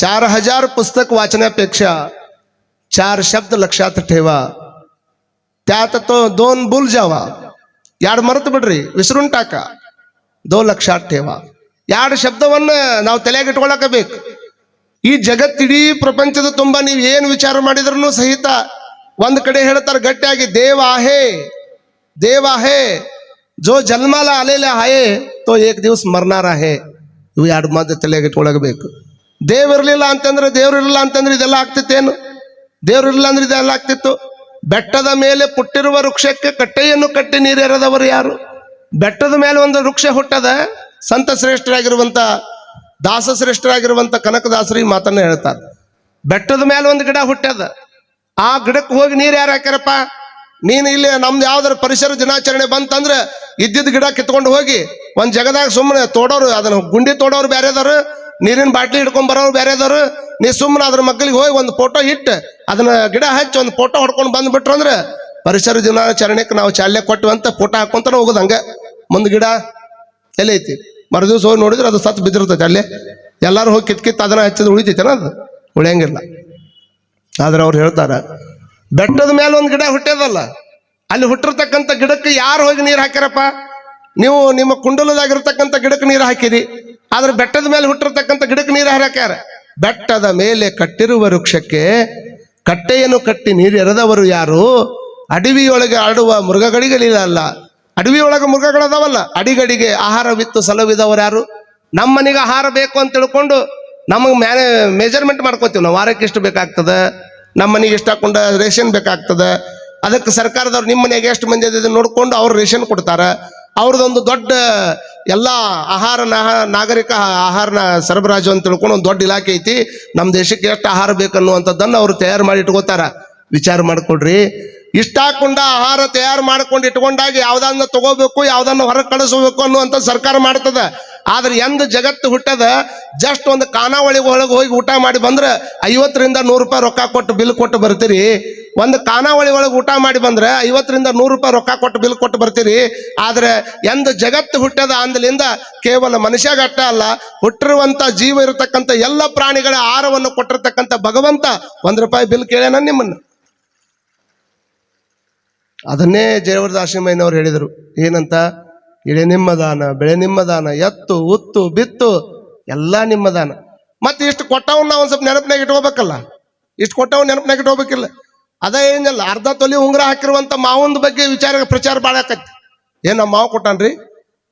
4,000 पुस्तक वाचण्यापेक्षा 4 शब्द लक्षात ठेवा. त्यात तो 2 भूल जावा. 2 ಮರೆತು ಬಿಡ್ರಿ, ವಿಸरून टाका. 2 ಲಕ್ಷಾತ್ ठेवा. 2 ಶಬ್ದವನ್ನ ನಾವು ತಲೆಯಾಗಿ ಇಟ್ಕೊಳ್ಳಬೇಕು. ಈ ಜಗತ್ತಿಡೀ ಪ್ರಪಂಚದ ತುಂಬ ನೀವು ಏನು ವಿಚಾರ ಮಾಡಿದ್ರೂ ಸಹಿತ ಒಂದ್ ಕಡೆ ಹೇಳ್ತಾರೆ ಗಟ್ಟಿಯಾಗಿ, ದೇವ आहे, देव आहे, जो जन्माला आलेला आहे तो एक दिवस मरणार आहे. ಇವು 2 ಮಾತು ತಲೆಯಾಗಿ ಇಟ್ಕೊಳ್ಳಬೇಕು. ದೇವರಿರಲಿಲ್ಲ ಅಂತಂದ್ರೆ ಇದೆಲ್ಲ ಆಗ್ತಿತ್ತೇನು? ದೇವರಿರಲಿಲ್ಲ ಅಂದ್ರೆ ಇದೆಲ್ಲ ಆಗ್ತಿತ್ತು? ಬೆಟ್ಟದ ಮೇಲೆ ಪುಟ್ಟಿರುವ ವೃಕ್ಷಕ್ಕೆ ಕಟ್ಟೆಯನ್ನು ಕಟ್ಟಿ ನೀರೆರೆದವರು ಯಾರು? ಬೆಟ್ಟದ ಮೇಲೆ ಒಂದು ವೃಕ್ಷ ಹುಟ್ಟದ. ಸಂತ ಶ್ರೇಷ್ಠರಾಗಿರುವಂತ ದಾಸಶ್ರೇಷ್ಠರಾಗಿರುವಂತ ಕನಕದಾಸರು ಈ ಮಾತನ್ನ ಹೇಳ್ತಾರೆ. ಬೆಟ್ಟದ ಮೇಲೆ ಒಂದು ಗಿಡ ಹುಟ್ಟ್ಯದ, ಆ ಗಿಡಕ್ಕೆ ಹೋಗಿ ನೀರು ಯಾರು ಹಾಕ್ಯಾರಪ್ಪ? ನೀನು ಇಲ್ಲಿ ನಮ್ದು ಯಾವ್ದಾರು ಪರಿಸರ ದಿನಾಚರಣೆ ಬಂತಂದ್ರೆ ಇದ್ದಿದ್ದ ಗಿಡ ಕಿತ್ಕೊಂಡು ಹೋಗಿ ಒಂದ್ ಜಗದಾಗ ಸುಮ್ಮನೆ ತೋಡೋರು, ಅದನ್ನ ಗುಂಡಿ ತೋಡೋರು ಬೇರೆದವರು, ನೀರಿನ ಬಾಟ್ಲಿ ಹಿಡ್ಕೊಂಡ್ ಬರೋರು ಬೇರೆದವರು. ನೀ ಸುಮ್ಮನೆ ಅದ್ರ ಮಗ್ಲಿಗೆ ಹೋಗಿ ಒಂದು ಫೋಟೋ ಇಟ್ಟು ಅದನ್ನ ಗಿಡ ಹಚ್ಚಿ ಒಂದು ಫೋಟೋ ಹೊಡ್ಕೊಂಡು ಬಂದ್ಬಿಟ್ರು ಅಂದ್ರೆ ಪರಿಸರ ದಿನಾಚರಣೆಗೆ ನಾವು ಚಾಲ್ಯ ಕೊಟ್ಟಿವಿ ಅಂತ ಫೋಟೋ ಹಾಕೊಂತಾನೆ ಹೋಗೋದು. ಹಂಗ ಮುಂದ್ ಗಿಡ ಎಲ್ಲಿ ಐತಿ? ಮರುದಿವ್ಸ ಹೋಗಿ ನೋಡಿದ್ರೆ ಅದು ಸತ್ತು ಬಿದ್ದಿರ್ತೈತೆ ಅಲ್ಲೇ. ಎಲ್ಲಾರು ಹೋಗಿ ಕಿತ್ ಅದನ್ನ ಹಚ್ಚಿದ್ರೆ ಉಳಿತೈತೇನ? ಅದು ಉಳಿಯಂಗಿಲ್ಲ. ಆದ್ರೆ ಅವ್ರು ಹೇಳ್ತಾರ, ಬೆಟ್ಟದ ಮೇಲೆ ಒಂದು ಗಿಡ ಹುಟ್ಟ್ಯದಲ್ಲ, ಅಲ್ಲಿ ಹುಟ್ಟಿರ್ತಕ್ಕಂಥ ಗಿಡಕ್ಕೆ ಯಾರು ಹೋಗಿ ನೀರು ಹಾಕ್ಯಾರಪ್ಪ? ನೀವು ನಿಮ್ಮ ಕುಂಡಲದಾಗಿರ್ತಕ್ಕಂಥ ಗಿಡಕ್ಕೆ ನೀರು ಹಾಕಿರಿ. ಆದ್ರೆ ಬೆಟ್ಟದ ಮೇಲೆ ಹುಟ್ಟಿರ್ತಕ್ಕಂಥ ಗಿಡಕ್ಕೆ ನೀರು ಹಾಕ್ಯಾರ. ಬೆಟ್ಟದ ಮೇಲೆ ಕಟ್ಟಿರುವ ವೃಕ್ಷಕ್ಕೆ ಕಟ್ಟೆಯನ್ನು ಕಟ್ಟಿ ನೀರು ಎರೆದವರು ಯಾರು? ಅಡವಿಯೊಳಗೆ ಆಡುವ ಮೃಗಗಳಿಗಲಿಲ್ಲ. ಅಡವಿಯೊಳಗೆ ಮೃಗಗಳದಾವಲ್ಲ, ಅಡಿಗಡಿಗೆ ಆಹಾರವಿತ್ತು ಸಲವಿದವರು ಯಾರು? ನಮ್ಮ ಮನೆಗೆ ಆಹಾರ ಬೇಕು ಅಂತ ತಿಳ್ಕೊಂಡು ನಮಗೆ ಮೆಜರ್ಮೆಂಟ್ ಮಾಡ್ಕೋತೀವಿ ನಾವು. ವಾರಕ್ಕೆ ಎಷ್ಟು ಬೇಕಾಗ್ತದೆ, ನಮ್ಮ ಮನೆಗೆ ಎಷ್ಟು ಹಾಕೊಂಡ ರೇಷನ್ ಬೇಕಾಗ್ತದೆ. ಅದಕ್ಕೆ ಸರ್ಕಾರದವ್ರು ನಿಮ್ಮ ಮನೆಗೆ ಎಷ್ಟು ಮಂದಿ ಅದ ನೋಡ್ಕೊಂಡು ಅವ್ರು ರೇಷನ್ ಕೊಡ್ತಾರ. ಅವ್ರದ್ದೊಂದು ದೊಡ್ಡ ಎಲ್ಲ ನಾಗರಿಕ ಆಹಾರನ ಸರಬರಾಜು ಅಂತ ತಿಳ್ಕೊಂಡು ಒಂದು ದೊಡ್ಡ ಇಲಾಖೆ ಐತಿ. ನಮ್ಮ ದೇಶಕ್ಕೆ ಎಷ್ಟು ಆಹಾರ ಬೇಕನ್ನುವಂಥದ್ದನ್ನು ಅವ್ರು ತಯಾರು ಮಾಡಿ ಇಟ್ಕೋತಾರ. ವಿಚಾರ ಮಾಡ್ಕೊಡ್ರಿ, ಇಷ್ಟ ಹಾಕೊಂಡ ಆಹಾರ ತಯಾರು ಮಾಡ್ಕೊಂಡು ಇಟ್ಕೊಂಡಾಗ ಯಾವ್ದನ್ನ ತಗೋಬೇಕು, ಯಾವ್ದನ್ನ ಹೊರಗೆ ಕಳಿಸ್ಬೇಕು ಅನ್ನುವಂಥ ಸರ್ಕಾರ ಮಾಡ್ತದ. ಆದ್ರೆ ಎಂದ ಜಗತ್ತು ಹುಟ್ಟದ ಜಸ್ಟ್ ಒಂದು ಖಾನಾವಳಿ ಒಳಗೆ ಹೋಗಿ ಊಟ ಮಾಡಿ ಬಂದ್ರೆ 50ರಿಂದ 100 ರೂಪಾಯಿ ರೊಕ್ಕ ಕೊಟ್ಟು ಬಿಲ್ ಕೊಟ್ಟು ಬರ್ತೀರಿ. ಒಂದು ಖಾನಾವಳಿ ಒಳಗೆ ಊಟ ಮಾಡಿ ಬಂದ್ರೆ 50ರಿಂದ 100 ರೂಪಾಯಿ ರೊಕ್ಕ ಕೊಟ್ಟು ಬಿಲ್ ಕೊಟ್ಟು ಬರ್ತೀರಿ. ಆದ್ರೆ ಎಂದ ಜಗತ್ತು ಹುಟ್ಟದ ಅಂದಲಿಂದ ಕೇವಲ ಮನುಷ್ಯಗಟ್ಟ ಅಲ್ಲ, ಹುಟ್ಟಿರುವಂತ ಜೀವ ಇರತಕ್ಕಂಥ ಎಲ್ಲ ಪ್ರಾಣಿಗಳ ಆಹಾರವನ್ನು ಕೊಟ್ಟಿರ್ತಕ್ಕಂಥ ಭಗವಂತ 1 ರೂಪಾಯಿ ಬಿಲ್ ಕೇಳ್ಯಾನ ನಿಮ್ಮನ್ನ. ಅದನ್ನೇ ಜಯವರ್ದಾಸಿಮಯ್ಯನವ್ರು ಹೇಳಿದರು. ಏನಂತ? ಇಳೆ ನಿಮ್ಮ ದಾನ, ಬೆಳೆ ನಿಮ್ಮ ದಾನ, ಎತ್ತು ಉತ್ತು ಬಿತ್ತು ಎಲ್ಲ ನಿಮ್ಮ ದಾನ. ಮತ್ತೆ ಇಷ್ಟು ಕೊಟ್ಟವನ್ನ ಒಂದ್ ಸ್ವಲ್ಪ ನೆನಪಿನಾಗ ಇಟ್ಕೋಬೇಕಲ್ಲ, ಇಷ್ಟು ಕೊಟ್ಟವ್ ನೆನಪಿನಾಗ ಇಟ್ಕೋಬೇಕಿಲ್ಲ. ಅದ ಏನಲ್ಲ, ಅರ್ಧ ತೊಲಿ ಉಂಗುರ ಹಾಕಿರುವಂತ ಮಾವಂದ ಬಗ್ಗೆ ಪ್ರಚಾರ ಭಾಳ ಆಕತಿ. ನಮ್ಮ ಮಾವು ಕೊಟ್ಟಾನ್ರಿ,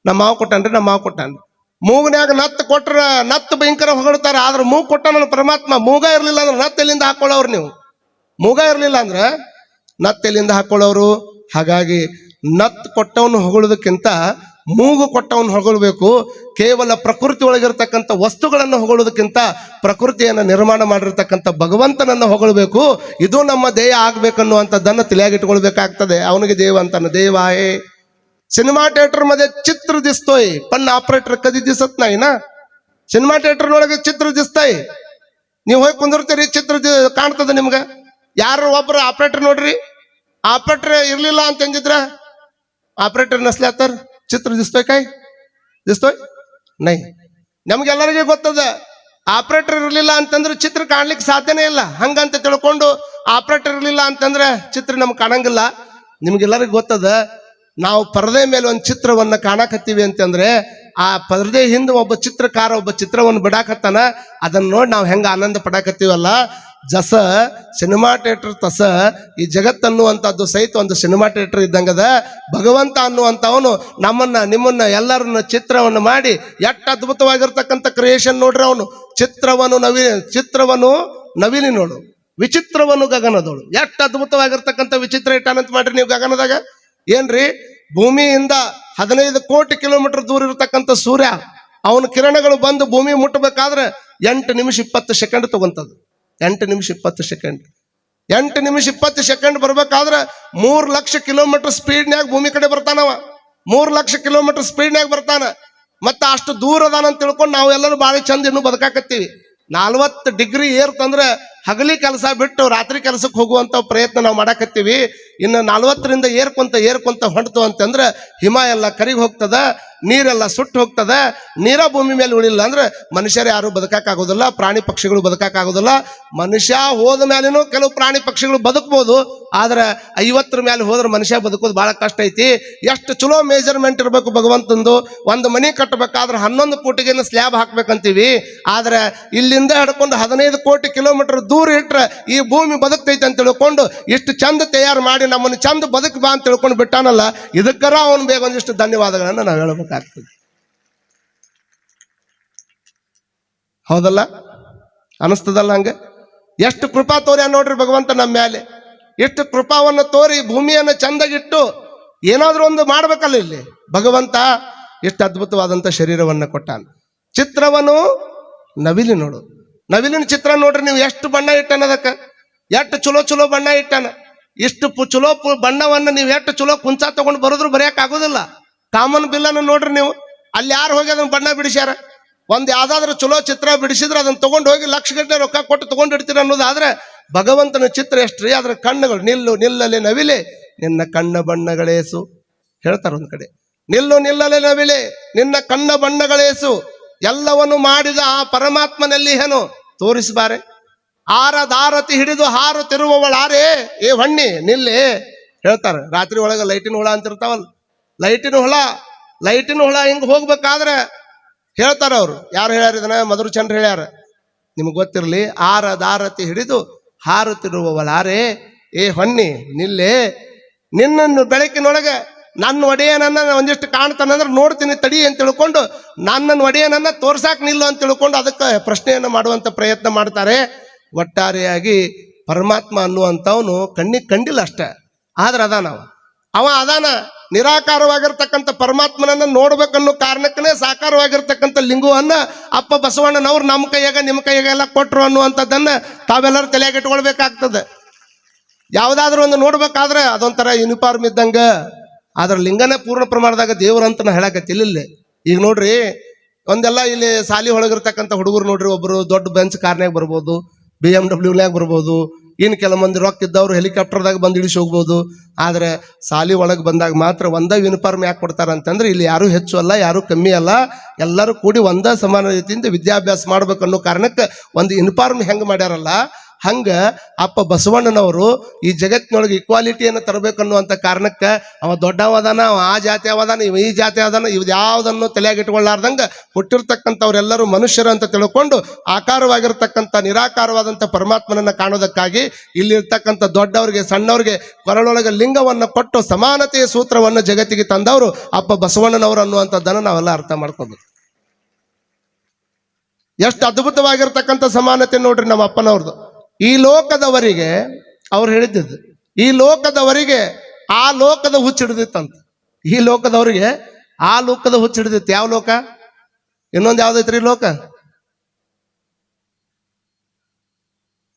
ನಮ್ಮ ಮಾವು ಕೊಟ್ಟಾನ್ರಿ. ಮೂಗನ್ಯಾಗ ನತ್ತು ಕೊಟ್ರ ನತ್ತು ಭಯಂಕರ ಹೊಗಳ್ತಾರ. ಆದ್ರೆ ಮೂಗು ಕೊಟ್ಟ ನನ್ನ ಪರಮಾತ್ಮ. ಮೂಗ ಇರ್ಲಿಲ್ಲ ಅಂದ್ರೆ ನತ್ತು ಎಲ್ಲಿಂದ ಹಾಕೊಳ್ಳೋರು ನೀವು? ಮೂಗ ಇರ್ಲಿಲ್ಲ ಅಂದ್ರೆ ನತ್ತೆಲ್ಲಿಂದ ಹಾಕೊಳ್ಳೋರು. ಹಾಗಾಗಿ ನತ್ ಕೊಟ್ಟವನು ಹೊಗಳೋದಕ್ಕಿಂತ ಮೂಗು ಕೊಟ್ಟವನು ಹೊಗಳಬೇಕು. ಕೇವಲ ಪ್ರಕೃತಿ ಒಳಗಿರ್ತಕ್ಕಂಥ ವಸ್ತುಗಳನ್ನು ಹೊಗಳೋದಕ್ಕಿಂತ ಪ್ರಕೃತಿಯನ್ನು ನಿರ್ಮಾಣ ಮಾಡಿರ್ತಕ್ಕಂಥ ಭಗವಂತನನ್ನು ಹೊಗಳಬೇಕು. ಇದು ನಮ್ಮ ದೇಹ ಆಗ್ಬೇಕನ್ನುವಂಥದ್ದನ್ನು ತಿಳಿಯಾಗಿಟ್ಕೊಳ್ಬೇಕಾಗ್ತದೆ. ಅವನಿಗೆ ದೇವ ಅಂತಾನೆ. ದೇವಾಯೇ सिनेमा थिएटर मध्ये चित्र दिसतोय, पण ऑपरेटर कधी दिसत नाही ना. सिनेमा थिएटर ಒಳಗೆ ಚಿತ್ರ ದಿಸ್ತೈ, ನೀವು ಹೋಗಿ ಕುಂದಿರ್ತೀರಿ, ಚಿತ್ರ ಕಾಣ್ತದೆ ನಿಮ್ಗೆ. ಯಾರು ಒಬ್ಬರು ಆಪರೇಟರ್ ನೋಡ್ರಿ, ಆಪರೇಟರ್ ಇರ್ಲಿಲ್ಲ ಅಂತ ಅಂದಿದ್ರ ಆಪರೇಟರ್ ನಸ್ಲಾತರ ಚಿತ್ರ ದಿಸ್ತೋಯ್ ಕಾಯ್ ದಿಸ್ತೋಯ್ ನೈ. ನಮ್ಗೆಲ್ಲರಿಗೂ ಗೊತ್ತದ ಆಪರೇಟರ್ ಇರ್ಲಿಲ್ಲ ಅಂತಂದ್ರೆ ಚಿತ್ರ ಕಾಣ್ಲಿಕ್ಕೆ ಸಾಧ್ಯನೇ ಇಲ್ಲ. ಹಂಗಂತ ತಿಳ್ಕೊಂಡು ಆಪರೇಟರ್ ಇರ್ಲಿಲ್ಲ ಅಂತಂದ್ರೆ ಚಿತ್ರ ನಮ್ಗೆ ಕಾಣಂಗಿಲ್ಲ. ನಿಮ್ಗೆಲ್ಲರಿಗೂ ಗೊತ್ತದ, ನಾವು ಪರದೆ ಮೇಲೆ ಒಂದು ಚಿತ್ರವನ್ನ ಕಾಣಕತ್ತೀವಿ ಅಂತಂದ್ರೆ ಆ ಪರದೆ ಹಿಂದೆ ಒಬ್ಬ ಚಿತ್ರಕಾರ ಒಬ್ಬ ಚಿತ್ರವನ್ನು ಬಿಡಾಕತ್ತಾನ. ಅದನ್ನ ನೋಡಿ ನಾವು ಹೆಂಗ ಆನಂದ ಪಡಾಕತ್ತೀವಲ್ಲ, ಜಸ ಸಿನಿಮಾ ಥಿಯೇಟರ್ ತಸ ಈ ಜಗತ್ತನ್ನುವಂಥದ್ದು ಸಹಿತ ಒಂದು ಸಿನಿಮಾ ಥಿಯೇಟರ್ ಇದ್ದಂಗದ. ಭಗವಂತ ಅನ್ನುವಂಥವನು ನಮ್ಮನ್ನ ನಿಮ್ಮನ್ನ ಎಲ್ಲರನ್ನ ಚಿತ್ರವನ್ನು ಮಾಡಿ ಎಷ್ಟು ಅದ್ಭುತವಾಗಿರ್ತಕ್ಕಂಥ ಕ್ರಿಯೇಷನ್ ನೋಡ್ರಿ. ಅವನು ಚಿತ್ರವನ್ನು ನವಿಲಿ ನೋಡು, ವಿಚಿತ್ರವನ್ನು ಗಗನದೋಳು. ಎಷ್ಟು ಅದ್ಭುತವಾಗಿರ್ತಕ್ಕಂಥ ವಿಚಿತ್ರ ಇಟ್ಟಾನಂತ ಮಾಡ್ರಿ ನೀವು ಗಗನದಾಗ. ಏನ್ರಿ, ಭೂಮಿಯಿಂದ 15 ಕೋಟಿ ಕಿಲೋಮೀಟರ್ ದೂರ ಇರತಕ್ಕಂಥ ಸೂರ್ಯ, ಅವನ ಕಿರಣಗಳು ಬಂದು ಭೂಮಿ ಮುಟ್ಟಬೇಕಾದ್ರೆ 8 ನಿಮಿಷ 20 ಸೆಕೆಂಡ್ ತಗೊಂತದ್ದು. 8 ನಿಮಿಷ 20 ಸೆಕೆಂಡ್ 8 ನಿಮಿಷ 20 ಸೆಕೆಂಡ್ ಬರ್ಬೇಕಾದ್ರೆ 3 ಲಕ್ಷ ಕಿಲೋಮೀಟರ್ ಸ್ಪೀಡ್ನ್ಯಾಗ ಭೂಮಿ ಕಡೆ ಬರ್ತಾನವ. 3 ಲಕ್ಷ ಕಿಲೋಮೀಟರ್ ಸ್ಪೀಡ್ನ್ಯಾಗ ಬರ್ತಾನ. ಮತ್ತೆ ಅಷ್ಟು ದೂರ ಅದಾನಂತ ತಿಳ್ಕೊಂಡು ನಾವು ಎಲ್ಲರೂ ಭಾಳ ಚಂದ ಇನ್ನೂ ಬದುಕಾಕತ್ತೀವಿ. 40 ಡಿಗ್ರಿ ಏರ್ತಂದ್ರೆ ಹಗಲಿ ಕೆಲಸ ಬಿಟ್ಟು ರಾತ್ರಿ ಕೆಲಸಕ್ಕೆ ಹೋಗುವಂತ ಪ್ರಯತ್ನ ನಾವು ಮಾಡಕತ್ತೀವಿ. ಇನ್ನು 40ರಿಂದ ಏರ್ಕೊಂತ ಹೊಂಟತು ಅಂತಂದ್ರೆ ಹಿಮ ಎಲ್ಲ ಕರಿಗ್ ಹೋಗ್ತದ, ನೀರೆಲ್ಲ ಸುಟ್ಟು ಹೋಗ್ತದ, ನೀರ ಭೂಮಿ ಮೇಲೆ ಉಳಿಲ್ಲ ಅಂದ್ರೆ ಮನುಷ್ಯರು ಯಾರು ಬದುಕಾಗೋದಿಲ್ಲ, ಪ್ರಾಣಿ ಪಕ್ಷಿಗಳು ಬದುಕಾಗೋದಿಲ್ಲ. ಮನುಷ್ಯ ಹೋದ ಮೇಲೇನೂ ಕೆಲವು ಪ್ರಾಣಿ ಪಕ್ಷಿಗಳು ಬದುಕ್ಬೋದು, ಆದ್ರೆ 50 ಮೇಲೆ ಹೋದ್ರೆ ಮನುಷ್ಯ ಬದುಕೋದು ಬಹಳ ಕಷ್ಟ ಐತಿ. ಎಷ್ಟು ಚಲೋ ಮೇಜರ್ಮೆಂಟ್ ಇರಬೇಕು ಭಗವಂತಂದು. ಒಂದು ಮನೆ ಕಟ್ಟಬೇಕಾದ್ರೆ 11 ಫೂಟಿಗೆ ಸ್ಲ್ಯಾಬ್ ಹಾಕ್ಬೇಕಂತೀವಿ, ಆದ್ರೆ ಇಲ್ಲಿಂದ ಹಿಡ್ಕೊಂಡು 15 ಕೋಟಿ ಕಿಲೋಮೀಟರ್ ದೂರ ಇಟ್ರೆ ಈ ಭೂಮಿ ಬದುಕ್ತೈತೆ ಅಂತ ತಿಳ್ಕೊಂಡು ಇಷ್ಟು ಚಂದ ತಯಾರು ಮಾಡಿ ನಮ್ಮನ್ನು ಚಂದ ಬದುಕ್ ಬಾ ಅಂತ ತಿಳ್ಕೊಂಡು ಬಿಟ್ಟಾನಲ್ಲ, ಇದಕ್ಕರ ಅವನು ಬೇಗ ಒಂದಿಷ್ಟು ಧನ್ಯವಾದಗಳನ್ನ ನಾವು ಹೇಳ್ಬೇಕಾಗ್ತದೆ. ಹೌದಲ್ಲ? ಅನಿಸ್ತದಲ್ಲ? ಹಂಗೆ ಎಷ್ಟು ಕೃಪಾ ತೋರಿ ನೋಡ್ರಿ ಭಗವಂತ ನಮ್ಮ ಮೇಲೆ. ಎಷ್ಟು ಕೃಪಾವನ್ನು ತೋರಿ ಭೂಮಿಯನ್ನು ಚಂದಗಿಟ್ಟು ಏನಾದ್ರೂ ಒಂದು ಮಾಡ್ಬೇಕಲ್ಲ ಇಲ್ಲಿ ಭಗವಂತ. ಎಷ್ಟು ಅದ್ಭುತವಾದಂತ ಶರೀರವನ್ನ ಕೊಟ್ಟಾನ. ಚಿತ್ರವನ್ನು ನವಿಲಿ ನೋಡು, ನವಿಲಿನ ಚಿತ್ರ ನೋಡ್ರಿ ನೀವು, ಎಷ್ಟು ಬಣ್ಣ ಇಟ್ಟಾನ ಅದಕ್ಕೆ, ಎಷ್ಟು ಚಲೋ ಬಣ್ಣ ಇಟ್ಟಾನ. ಇಷ್ಟು ಚಲೋ ಬಣ್ಣವನ್ನು ನೀವು ಎಷ್ಟು ಚಲೋ ಕುಂಚ ತಗೊಂಡು ಬರೋದ್ರು ಬರೆಯಕ್ ಆಗೋದಿಲ್ಲ. ಕಾಮನ್ ಬಿಲ್ಲನ್ನು ನೋಡ್ರಿ ನೀವು, ಅಲ್ಲಿ ಯಾರು ಹೋಗಿ ಅದನ್ನ ಬಣ್ಣ ಬಿಡಿಸ್ಯಾರ? ಒಂದ್ ಯಾವ್ದಾದ್ರು ಚಲೋ ಚಿತ್ರ ಬಿಡಿಸಿದ್ರೆ ಅದನ್ನ ತಗೊಂಡು ಹೋಗಿ ಲಕ್ಷಗಟ್ಟಲೆ ರೊಕ್ಕ ಕೊಟ್ಟು ತಗೊಂಡಿರ್ತೀರ ಅನ್ನೋದಾದ್ರೆ ಭಗವಂತನ ಚಿತ್ರ ಎಷ್ಟ್ರಿ. ಅದ್ರ ಕಣ್ಣುಗಳು ನಿಲ್ಲಲೆ ನವಿಲೆ ನಿನ್ನ ಕಣ್ಣ ಬಣ್ಣಗಳೇಸು ಹೇಳ್ತಾರ ಒಂದ್ ಕಡೆ. ನಿಲ್ಲಲೆ ನವಿಲೆ ನಿನ್ನ ಕಣ್ಣ ಬಣ್ಣಗಳೇಸು, ಎಲ್ಲವನ್ನು ಮಾಡಿದ ಆ ಪರಮಾತ್ಮನಲ್ಲಿ ಏನು ತೋರಿಸಬಾರೆ. ಆರದಾರತಿ ಹಿಡಿದು ಹಾರುತ್ತಿರುವವಳಾರೇ ಏ ಹೊಣ್ಣಿ ನಿಲ್ಲೆ ಹೇಳ್ತಾರೆ. ರಾತ್ರಿ ಒಳಗ ಲೈಟಿನ ಹುಳ ಅಂತಿರ್ತಾವಲ್ಲ, ಲೈಟಿನ ಹುಳ ಹಿಂಗ್ ಹೋಗ್ಬೇಕಾದ್ರೆ ಹೇಳ್ತಾರ ಅವ್ರು. ಯಾರು ಹೇಳ್ಯಾರ ಇದನ್ನ? ಮಧುರಚಂದ್ರ ಹೇಳ್ಯಾರ. ನಿಮ್ಗೆ ಗೊತ್ತಿರ್ಲಿ. ಆರದಾರತಿ ಹಿಡಿದು ಹಾರುತ್ತಿರುವವಳಾರೇ ಏ ಹೊಣ್ಣಿ ನಿಲ್ಲೆ, ನಿನ್ನನ್ನು ಬೆಳಕಿನೊಳಗೆ ನನ್ನ ಒಡೆಯನನ್ನ ಒಂದಿಷ್ಟು ಕಾಣ್ತಾನಂದ್ರೆ ನೋಡ್ತೀನಿ ತಡಿ ಅಂತ ತಿಳ್ಕೊಂಡು ನನ್ನನ್ನು ಒಡೆಯನನ್ನ ತೋರ್ಸಾಕ್ ನಿಲ್ಲು ಅಂತ ತಿಳ್ಕೊಂಡು ಅದಕ್ಕೆ ಪ್ರಶ್ನೆಯನ್ನು ಮಾಡುವಂತ ಪ್ರಯತ್ನ ಮಾಡ್ತಾರೆ. ಒಟ್ಟಾರೆಯಾಗಿ ಪರಮಾತ್ಮ ಅನ್ನುವಂಥವನು ಕಣ್ಣಿಗೆ ಕಂಡಿಲ್ಲ ಅಷ್ಟೇ, ಆದ್ರೆ ಅವ ಅದಾನ ನಿರಾಕಾರವಾಗಿರ್ತಕ್ಕಂಥ ಪರಮಾತ್ಮನನ್ನ ನೋಡ್ಬೇಕನ್ನೋ ಕಾರಣಕ್ಕನೇ ಸಾಕಾರವಾಗಿರ್ತಕ್ಕಂಥ ಲಿಂಗವನ್ನ ಅಪ್ಪ ಬಸವಣ್ಣನವ್ರು ನಮ್ಮ ಕೈಯಾಗ ನಿಮ್ಮ ಕೈಯಾಗ ಎಲ್ಲ ಕೊಟ್ರು ಅನ್ನುವಂಥದ್ದನ್ನ ತಾವೆಲ್ಲರೂ ತಲೆಯಾಗ ಇಟ್ಕೊಳ್ಬೇಕಾಗ್ತದೆ. ಯಾವ್ದಾದ್ರು ಒಂದು ನೋಡ್ಬೇಕಾದ್ರೆ ಅದೊಂಥರ ಯೂನಿಫಾರ್ಮ್ ಇದ್ದಂಗ, ಆದ್ರ ಲಿಂಗನೇ ಪೂರ್ಣ ಪ್ರಮಾಣದಾಗ ದೇವ್ರಂತ ನಾ ಹೇಳಕತ್ತಿಲ್ಲ. ಈಗ ನೋಡ್ರಿ, ಒಂದೆಲ್ಲ ಇಲ್ಲಿ ಸಾಲಿ ಒಳಗಿರ್ತಕ್ಕಂಥ ಹುಡುಗರು ನೋಡ್ರಿ, ಒಬ್ರು ದೊಡ್ಡ ಬೆಂಚ್ ಕಾರ್ನ್ಯಾಗ ಬರ್ಬೋದು, BMW ಬರ್ಬೋದು, ಇನ್ನು ಕೆಲ ಮಂದಿ ರೊಕ್ಕ ಇದ್ದವ್ರು ಹೆಲಿಕಾಪ್ಟರ್ದಾಗ ಬಂದು ಇಳಿಸಿ ಹೋಗ್ಬೋದು. ಆದ್ರೆ ಸಾಲಿ ಒಳಗೆ ಬಂದಾಗ ಮಾತ್ರ ಒಂದ ಯೂನಿಫಾರ್ಮ್ ಯಾಕೆ ಕೊಡ್ತಾರ ಅಂತಂದ್ರೆ ಇಲ್ಲಿ ಯಾರು ಹೆಚ್ಚು ಅಲ್ಲ, ಯಾರು ಕಮ್ಮಿ ಅಲ್ಲ, ಎಲ್ಲರೂ ಕೂಡಿ ಒಂದ ಸಮಾನ ರೀತಿಯಿಂದ ವಿದ್ಯಾಭ್ಯಾಸ ಮಾಡ್ಬೇಕನ್ನೋ ಕಾರಣಕ್ಕೆ ಒಂದು ಯೂನಿಫಾರ್ಮ್ ಹೆಂಗ್ ಮಾಡ್ಯಾರಲ್ಲ, ಹಂಗ ಅಪ್ಪ ಬಸವಣ್ಣನವರು ಈ ಜಗತ್ತಿನೊಳಗೆ ಇಕ್ವಾಲಿಟಿಯನ್ನು ತರಬೇಕನ್ನುವಂಥ ಕಾರಣಕ್ಕೆ ಅವ ದೊಡ್ಡವದಾನ, ಅವ ಆ ಜಾತಿ ಅವದಾನ, ಇವ ಈ ಜಾತಿ ಅದಾನ, ಇವ್ ಯಾವುದನ್ನು ತಲೆಯಾಗಿ ಇಟ್ಕೊಳ್ಳಾರ್ದಂಗ ಹುಟ್ಟಿರ್ತಕ್ಕಂಥವ್ರೆಲ್ಲರೂ ಮನುಷ್ಯರು ಅಂತ ತಿಳ್ಕೊಂಡು ಆಕಾರವಾಗಿರ್ತಕ್ಕಂಥ ನಿರಾಕಾರವಾದಂಥ ಪರಮಾತ್ಮನನ್ನ ಕಾಣೋದಕ್ಕಾಗಿ ಇಲ್ಲಿರ್ತಕ್ಕಂಥ ದೊಡ್ಡವ್ರಿಗೆ ಸಣ್ಣವ್ರಿಗೆ ಕೊರಳೊಳಗೆ ಲಿಂಗವನ್ನು ಕೊಟ್ಟು ಸಮಾನತೆಯ ಸೂತ್ರವನ್ನು ಜಗತ್ತಿಗೆ ತಂದವರು ಅಪ್ಪ ಬಸವಣ್ಣನವರು ಅನ್ನುವಂಥದ್ದನ್ನು ನಾವೆಲ್ಲ ಅರ್ಥ ಮಾಡ್ಕೋಬೇಕು. ಎಷ್ಟು ಅದ್ಭುತವಾಗಿರ್ತಕ್ಕಂಥ ಸಮಾನತೆ ನೋಡ್ರಿ ನಮ್ಮ ಅಪ್ಪನವ್ರದ್ದು. ಈ ಲೋಕದವರಿಗೆ ಅವ್ರು ಹೇಳಿದ್ದು, ಈ ಲೋಕದವರಿಗೆ ಆ ಲೋಕದ ಹುಚ್ಚಿಡ್ದಿತ್ತಂತ. ಈ ಲೋಕದವರಿಗೆ ಆ ಲೋಕದ ಹುಚ್ಚಿಡ್ದಿತ್ತು. ಯಾವ ಲೋಕ? ಇನ್ನೊಂದು ಯಾವ್ದೈತ್ರಿ ಲೋಕ?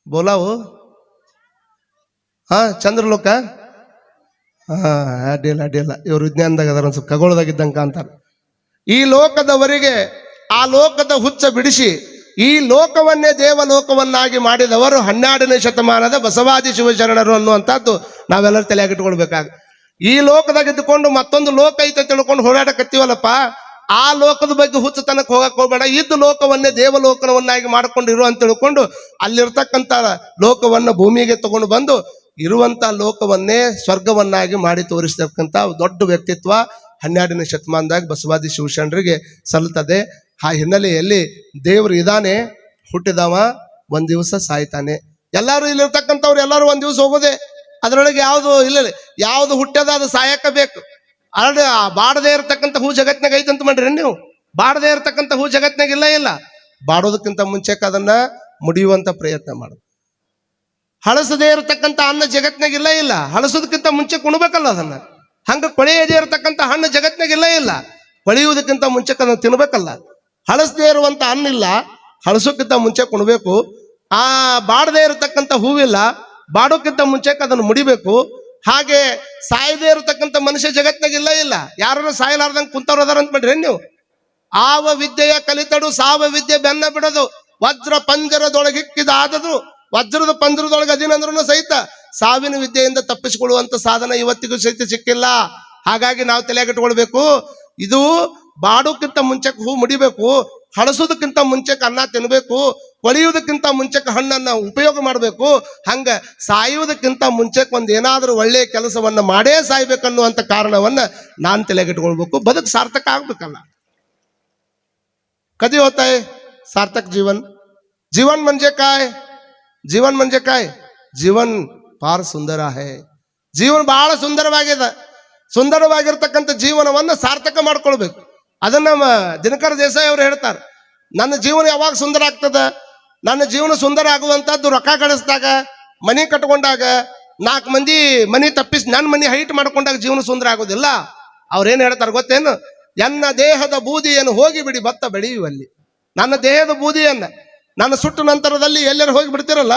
ಬೋಲಾವು ಚಂದ್ರಲೋಕ. ಅಡ್ಡಿಲ್ಲ ಇವ್ರು ವಿಜ್ಞಾನದಾಗ ಅದರ ಒಂದು ಸ್ವಲ್ಪ ಖಗೋಳದಾಗಿದ್ದಂಕ ಅಂತಾರೆ. ಈ ಲೋಕದವರಿಗೆ ಆ ಲೋಕದ ಹುಚ್ಚ ಬಿಡಿಸಿ ಈ ಲೋಕವನ್ನೇ ದೇವಲೋಕವನ್ನಾಗಿ ಮಾಡಿದವರು 12ನೇ ಶತಮಾನದ ಬಸವಾದಿ ಶಿವಶರಣರು ಅನ್ನುವಂಥದ್ದು ನಾವೆಲ್ಲರೂ ತಲೆಯಾಗಿಟ್ಕೊಳ್ಬೇಕಾಗ. ಈ ಲೋಕದಾಗ ಇದ್ದುಕೊಂಡು ಮತ್ತೊಂದು ಲೋಕ ಐತೆ ತಿಳ್ಕೊಂಡು ಹೋರಾಡಕತ್ತೀವಲ್ಲಪ್ಪ, ಆ ಲೋಕದ ಬಗ್ಗೆ ಹುಚ್ಚತನಕ್ಕೆ ಹೋಗಕ್ ಹೋಗ್ಬೇಡ. ಇದ್ದು ಲೋಕವನ್ನೇ ದೇವಲೋಕವನ್ನಾಗಿ ಮಾಡ್ಕೊಂಡಿರು ಅಂತ ತಿಳ್ಕೊಂಡು ಅಲ್ಲಿರ್ತಕ್ಕಂಥ ಲೋಕವನ್ನ ಭೂಮಿಗೆ ತಗೊಂಡು ಬಂದು ಇರುವಂತ ಲೋಕವನ್ನೇ ಸ್ವರ್ಗವನ್ನಾಗಿ ಮಾಡಿ ತೋರಿಸ್ತಕ್ಕಂಥ ದೊಡ್ಡ ವ್ಯಕ್ತಿತ್ವ 12ನೇ ಶತಮಾನದಾಗ ಬಸವಾದಿ ಶಿವಶರಣರಿಗೆ ಸಲ್ಲುತ್ತದೆ. ಆ ಹಿನ್ನೆಲೆಯಲ್ಲಿ ದೇವರು ಇದಾನೆ, ಹುಟ್ಟಿದವ ಒಂದ್ ದಿವಸ ಸಾಯ್ತಾನೆ. ಎಲ್ಲರೂ ಇಲ್ಲಿರ್ತಕ್ಕಂಥವ್ರು ಎಲ್ಲರೂ ಒಂದ್ ದಿವಸ ಹೋಗೋದೆ. ಅದರೊಳಗೆ ಯಾವುದು ಇಲ್ಲ, ಯಾವುದು ಹುಟ್ಟ್ಯದ ಅದು ಸಾಯಕ ಬೇಕು. ಅಲ್ರಿ, ಬಾಡದೇ ಇರತಕ್ಕಂಥ ಹೂ ಜಗತ್ನಾಗ ಐತಂತ ಮಾಡ್ರಿ ನೀವು. ಬಾಡದೇ ಇರತಕ್ಕಂಥ ಹೂ ಜಗತ್ನಾಗ ಇಲ್ಲ. ಬಾಡೋದಕ್ಕಿಂತ ಮುಂಚೆಕ್ಕೆ ಅದನ್ನ ಮುಡಿಯುವಂತ ಪ್ರಯತ್ನ ಮಾಡು. ಹಳಸದೇ ಇರತಕ್ಕಂಥ ಅನ್ನ ಜಗತ್ನಾಗ ಇಲ್ಲ. ಹಳಸೋದಕ್ಕಿಂತ ಮುಂಚೆ ಕುಣಬೇಕಲ್ಲ ಅದನ್ನ. ಹಂಗ ಕೊಳೆಯದೇ ಇರತಕ್ಕಂಥ ಹಣ್ಣು ಜಗತ್ನಾಗ ಇಲ್ಲ. ಕೊಳೆಯುವುದಕ್ಕಿಂತ ಮುಂಚೆಕ್ಕೆ ಅದನ್ನ ತಿನ್ಬೇಕಲ್ಲ. ಹಳಸದೇ ಇರುವಂತ ಹಣ್ಣಿಲ್ಲ, ಹಳಸೋಕ್ಕಿಂತ ಮುಂಚೆ ಕುಣಬೇಕು. ಆ ಬಾಡದೇ ಇರತಕ್ಕಂಥ ಹೂವಿಲ್ಲ, ಬಾಡೋಕ್ಕಿಂತ ಮುಂಚೆಕ್ಕೆ ಅದನ್ನು ಮುಡಿಬೇಕು. ಹಾಗೆ ಸಾಯದೇ ಇರತಕ್ಕಂಥ ಮನುಷ್ಯ ಜಗತ್ನಾಗ ಇಲ್ಲ. ಯಾರು ಸಾಯಲಾರ್ದಂಗೆ ಕುಂತವ್ರು ಅದಾರ ಅಂತ ಮಾಡ್ರಿ ನೀವು. ಆವ ವಿದ್ಯೆಯ ಕಲಿತಡು ಸಾವ ವಿದ್ಯೆ ಬೆನ್ನ ಬಿಡದು, ವಜ್ರ ಪಂಜರದೊಳಗಿಕ್ಕಿದಾದದು ವಜ್ರದ ಪಂಜರದೊಳಗೆ ಅದಿನಂದ್ರೂ ಸಹಿತ ಸಾವಿನ ವಿದ್ಯೆಯಿಂದ ತಪ್ಪಿಸಿಕೊಳ್ಳುವಂತ ಸಾಧನ ಇವತ್ತಿಗೂ ಸಹಿತ ಸಿಕ್ಕಿಲ್ಲ. ಹಾಗಾಗಿ ನಾವು ತಲೆಯಾಗಿಟ್ಕೊಳ್ಬೇಕು, ಇದು ಬಾಡೋಕ್ಕಿಂತ ಮುಂಚೆಕ್ಕೆ ಹೂ ಮುಡಿಬೇಕು, ಹಳಸೋದಕ್ಕಿಂತ ಮುಂಚೆಕ್ಕೆ ಅನ್ನ ತಿನ್ಬೇಕು, ಕೊಳೆಯುವುದಕ್ಕಿಂತ ಮುಂಚೆಕ್ಕೆ ಹಣ್ಣನ್ನ ಉಪಯೋಗ ಮಾಡಬೇಕು, ಹಂಗ ಸಾಯುವುದಕ್ಕಿಂತ ಮುಂಚೆಕ್ಕೆ ಒಂದು ಏನಾದರೂ ಒಳ್ಳೆಯ ಕೆಲಸವನ್ನ ಮಾಡೇ ಸಾಯ್ಬೇಕನ್ನುವಂತ ಕಾರಣವನ್ನ ನಾನು ತಲೆಯಾಗಿಟ್ಕೊಳ್ಬೇಕು. ಬದುಕು ಸಾರ್ಥಕ ಆಗ್ಬೇಕಲ್ಲ. कधी होत आहे सार्थक जीवन? जीवन म्हणजे काय? जीवन म्हणजे काय? जीवन फार सुंदर आहे. ಜೀವನ ಬಹಳ ಸುಂದರವಾಗಿದೆ. ಸುಂದರವಾಗಿರ್ತಕ್ಕಂಥ ಜೀವನವನ್ನು ಸಾರ್ಥಕ ಮಾಡ್ಕೊಳ್ಬೇಕು. ಅದನ್ನ ನಮ್ಮ ದಿನಕರ ದೇಸಾಯಿ ಅವರು ಹೇಳ್ತಾರೆ, ನನ್ನ ಜೀವನ ಯಾವಾಗ ಸುಂದರ ಆಗ್ತದ? ನನ್ನ ಜೀವನ ಸುಂದರ ಆಗುವಂತದ್ದು ರೊಕ್ಕ ಗಳಿಸಿದಾಗ, ಮನಿ ಕಟ್ಕೊಂಡಾಗ, 4 ಮಂದಿ ಮನಿ ತಪ್ಪಿಸಿ ನನ್ನ ಮನಿ ಹೈಟ್ ಮಾಡ್ಕೊಂಡಾಗ ಜೀವನ ಸುಂದರ ಆಗೋದಿಲ್ಲ. ಅವ್ರೇನ್ ಹೇಳ್ತಾರೆ ಗೊತ್ತೇನು? ಎನ್ನ ದೇಹದ ಬೂದಿಯನ್ನು ಹೋಗಿ ಬಿಡಿ ಭತ್ತ ಬೆಳೆಯುವಲ್ಲಿ. ನನ್ನ ದೇಹದ ಬೂದಿಯನ್ನ ನನ್ನ ಸುಟ್ಟ ನಂತರದಲ್ಲಿ ಎಲ್ಲರೂ ಹೋಗಿ ಬಿಡ್ತಿರಲ್ಲ,